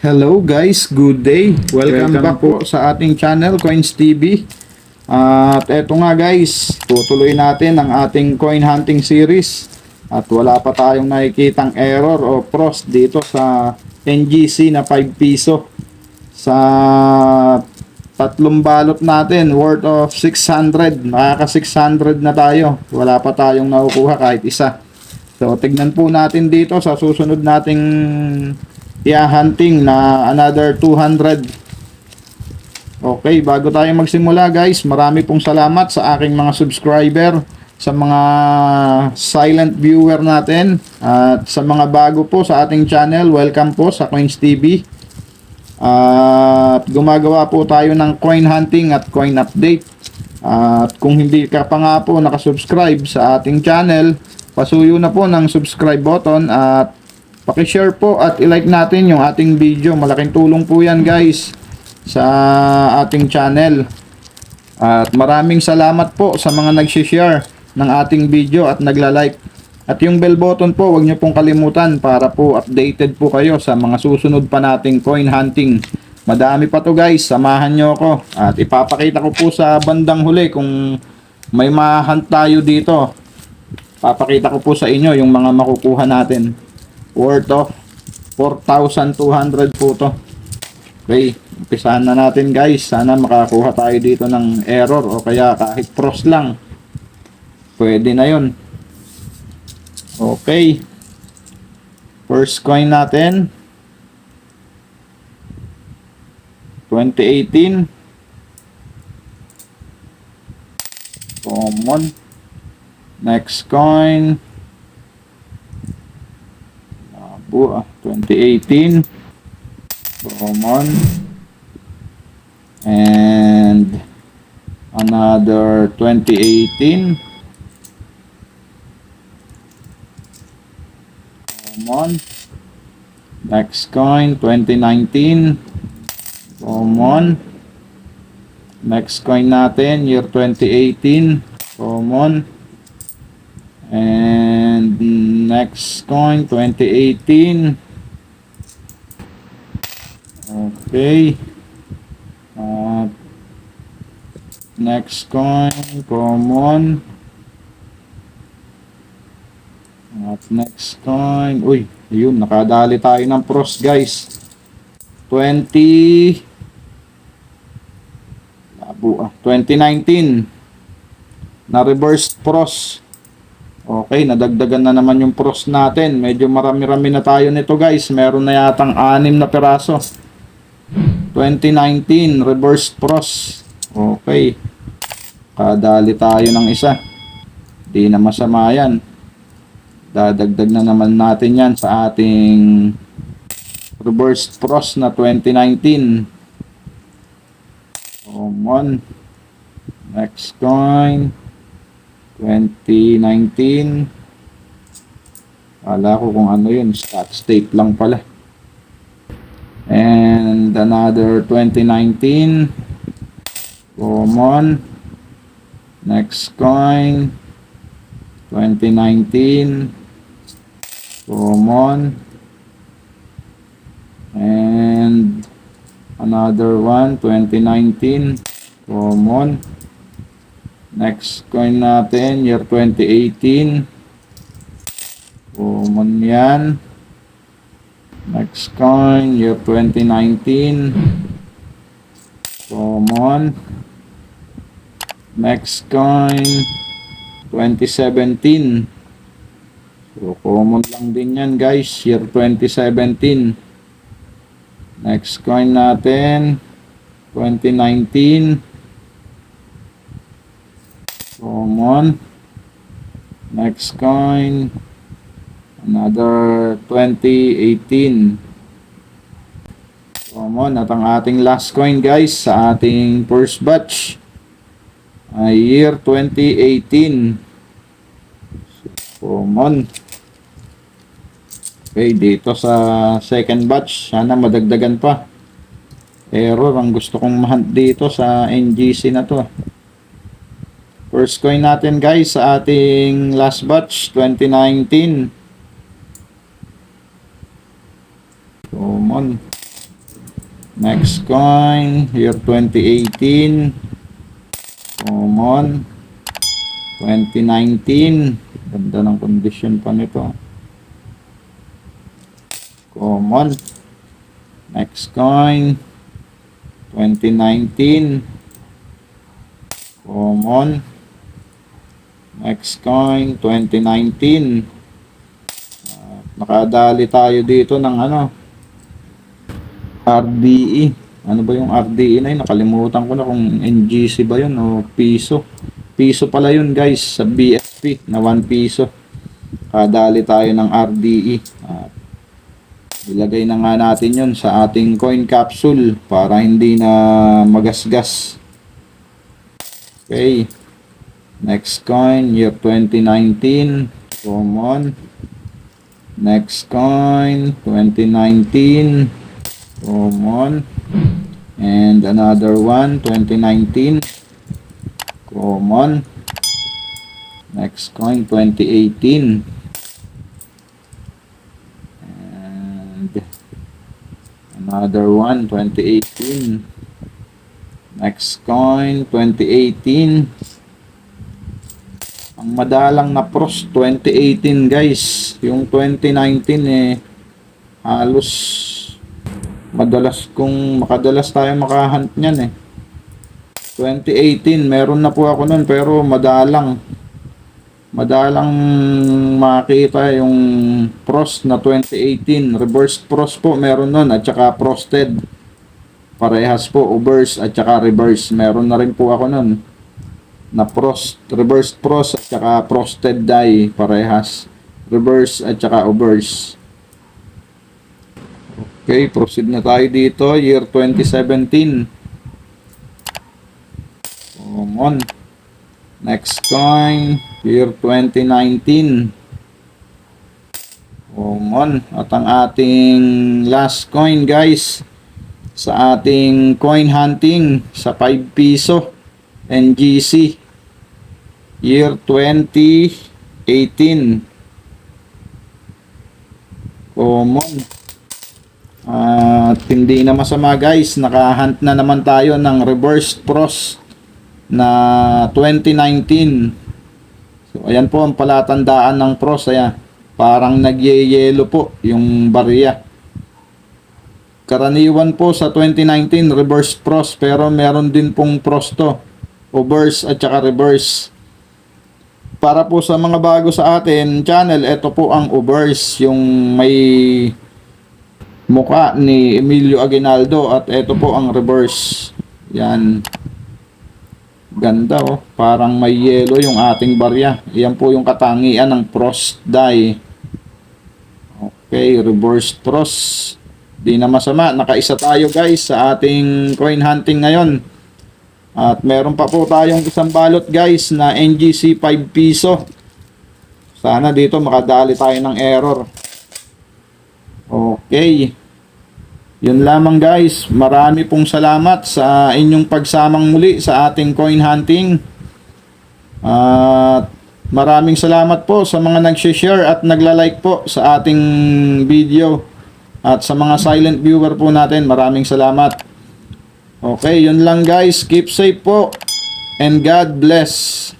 Hello guys, good day. Welcome back po sa ating channel, Coins TV. At eto nga guys, tutuloy natin ang ating coin hunting series. At wala pa tayong nakikitang error o frost dito sa NGC na 5 piso. Sa tatlong balot natin, worth of 600. Makaka 600 na tayo. Wala pa tayong nakukuha kahit isa. So tignan po natin dito sa susunod nating hunting na another 200. Okay, bago tayo magsimula guys, marami pong salamat sa aking mga subscriber, sa mga silent viewer natin, at sa mga bago po sa ating channel, welcome po sa Coins TV. At gumagawa po tayo ng coin hunting at coin update. At kung hindi ka pa nga po nakasubscribe sa ating channel, pasuyo na po ng subscribe button at paki-share po at i-like natin yung ating video. Malaking tulong po yan guys sa ating channel. At maraming salamat po sa mga nag-share ng ating video at nagla-like. At yung bell button po, huwag nyo pong kalimutan para po updated po kayo sa mga susunod pa nating coin hunting. Madami pa to guys, samahan nyo ako. At ipapakita ko po sa bandang huli kung may ma-hunt tayo dito. Papakita ko po sa inyo yung mga makukuha natin. Worth of 4,200 po to. Okay, umpisahan na natin guys. Sana makakuha tayo dito ng error o kaya kahit frost lang. Pwede na yun. Okay. First coin natin. 2018. Common. Next coin. 2018 common, and another 2018 common. Next coin 2019 common. Next coin natin year 2018 common, and next coin 2018. Okay. Next coin common. At next coin, uy, yun, nakadali tayo ng pros guys. 2019 na reversed pros. Okay, nadagdagan na naman yung pros natin. Medyo marami-rami na tayo nito guys. Meron na yatang 6 na peraso. 2019 reverse pros. Okay, kadali tayo ng isa. Di na masama yan. Dadagdag na naman natin yan sa ating reverse pros na 2019. Common. Next coin 2019. Kala ko kung ano yun, Scotch tape lang pala. And another 2019 common. Next coin 2019 common, and another one 2019 common. Next coin natin year 2018 common yan. Next coin year 2019 common. Next coin 2017, so common lang din yan guys, year 2017. Next coin natin 2019 common. Next coin another 2018 common. At ang ating last coin guys sa ating first batch ay year 2018 common. Okay, dito sa second batch, sana madagdagan pa. Error ang gusto kong ma-hunt dito sa NGC na to. First coin natin guys sa ating last batch 2019 common. Next coin, year 2018. Common. 2019. Ganda ng condition pa nito. Common. Next coin. 2019. Common. Next coin, 2019. Nakadali tayo dito ng RDE. Ano ba yung RDE na yun? Nakalimutan ko na kung NGC ba yun o piso. Piso pala yun guys, sa BSP na 1 piso. Kadali tayo ng RDE. Ilagay na nga natin yun sa ating coin capsule para hindi na magasgas. Okay. Next coin, year 2019. Common. Next coin, 2019. Common. And another one, 2019. Common. Next coin, 2018. And another one, 2018. Next coin, 2018. Ang madalang na pros, 2018 guys. Yung 2019 halos makadalas tayo makahunt niyan 2018, meron na po ako nun pero madalang makita yung pros na 2018. Reverse pros po meron nun at saka frosted. Parehas po, obverse at saka reverse. Meron na rin po ako nun na reverse pros at saka frosted die, parehas. Reverse at saka obverse. Okay, proceed na tayo dito. Year 2017. Common. Next coin, year 2019. Common. At ang ating last coin guys, sa ating coin hunting sa 5 piso NGC. Year 2018. Common. At hindi na masama guys, nakahunt na naman tayo ng reverse pros na 2019. So ayan po ang palatandaan ng pros. Ayan, parang nagyeyelo po yung barya. Karaniwan po sa 2019 reverse pros, pero meron din pong pros to, obverse at saka reverse. Para po sa mga bago sa atin channel, ito po ang obverse, yung may mukha ni Emilio Aguinaldo, at ito po ang reverse. Yan, ganda parang may yellow yung ating barya. Yan po yung katangian ng pros die. Okay, reverse pros, di na masama. Nakaisa tayo guys sa ating coin hunting ngayon. At meron pa po tayong isang balot guys na NGC 5 piso. Sana dito makadali tayo ng error. Okay. Yun lamang guys. Marami pong salamat sa inyong pagsamang muli sa ating coin hunting. At maraming salamat po sa mga nag-share at nagla-like po sa ating video. At sa mga silent viewer po natin, maraming salamat. Okay, yun lang guys. Keep safe po and God bless.